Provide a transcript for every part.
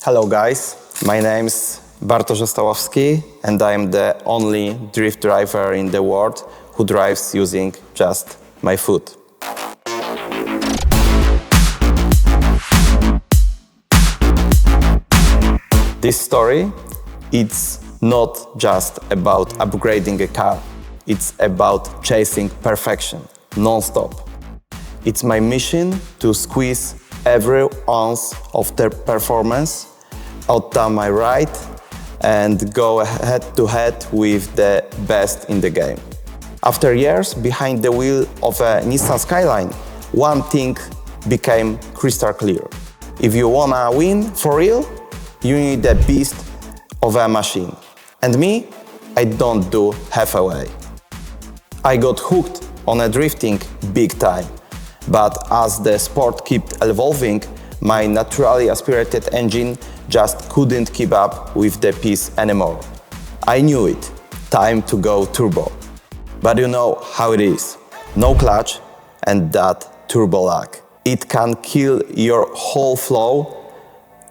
Hello guys, my name's Bartosz Ostalowski and I'm the only drift driver in the world who drives using just my foot. This story, it's not just about upgrading a car, it's about chasing perfection, non-stop. It's my mission to squeeze every ounce of their performance out of my ride and go head-to-head with the best in the game. After years behind the wheel of a Nissan Skyline, one thing became crystal clear. If you wanna win for real, you need a beast of a machine. And me, I don't do halfway. I got hooked on a drifting big time. But as the sport kept evolving, my naturally aspirated engine just couldn't keep up with the pace anymore. I knew it, time to go turbo. But you know how it is. No clutch and that turbo lag. It can kill your whole flow.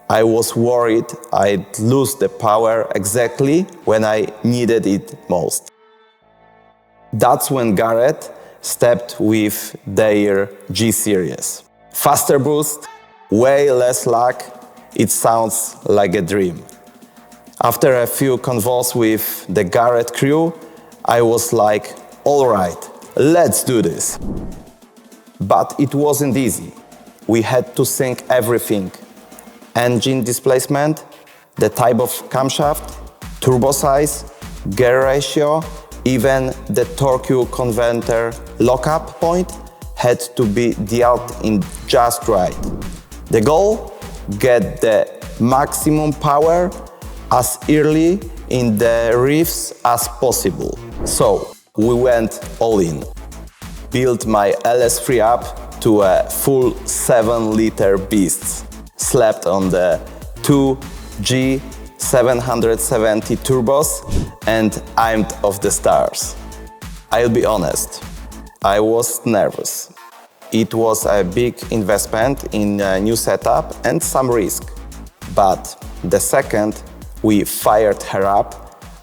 I was worried I'd lose the power exactly when I needed it most. That's when Garrett stepped with their G-Series. Faster boost, way less lag, it sounds like a dream. After a few convos with the Garrett crew, I was like, all right, let's do this. But it wasn't easy. We had to sync everything. Engine displacement, the type of camshaft, turbo size, gear ratio, even the torque converter lockup point had to be dialed in just right. The goal? Get the maximum power as early in the reefs as possible. So we went all in. Built my LS3 up to a full 7-liter beast. Slept on the two G770 turbos and aimed off the stars. I'll be honest, I was nervous. It was a big investment in a new setup and some risk. But the second we fired her up,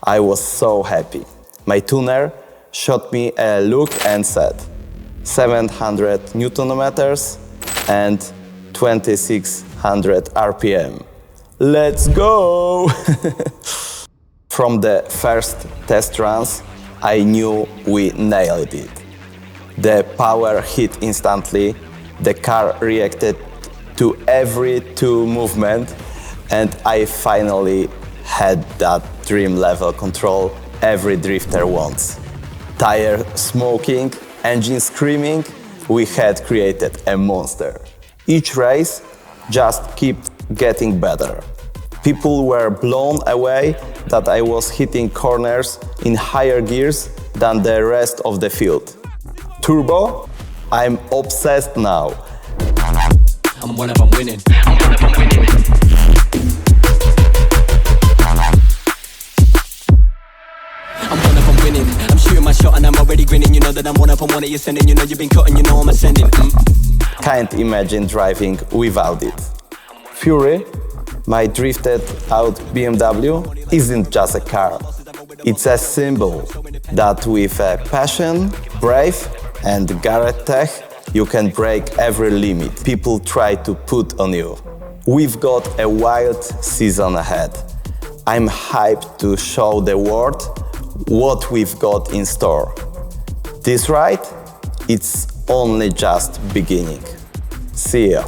I was so happy. My tuner shot me a look and said 700 Newton meters and 2600 RPM. Let's go! From the first test runs, I knew we nailed it. The power hit instantly, the car reacted to every two movement, and I finally had that dream level control every drifter wants. Tire smoking, engine screaming, we had created a monster. Each race just kept getting better. People were blown away that I was hitting corners in higher gears than the rest of the field. Turbo? I'm obsessed now. I'm one of them winning. I'm one of them winning. I'm one of them winning. I'm shooting my shot and I'm already grinning. You know that I'm one of them, one that you're sending. You know you've been cutting, you know I'm ascending. Can't imagine driving without it. Fury, my drifted out BMW, isn't just a car. It's a symbol that with a passion, brave and Garrett tech, you can break every limit people try to put on you. We've got a wild season ahead. I'm hyped to show the world what we've got in store. This ride, it's only just beginning. See ya.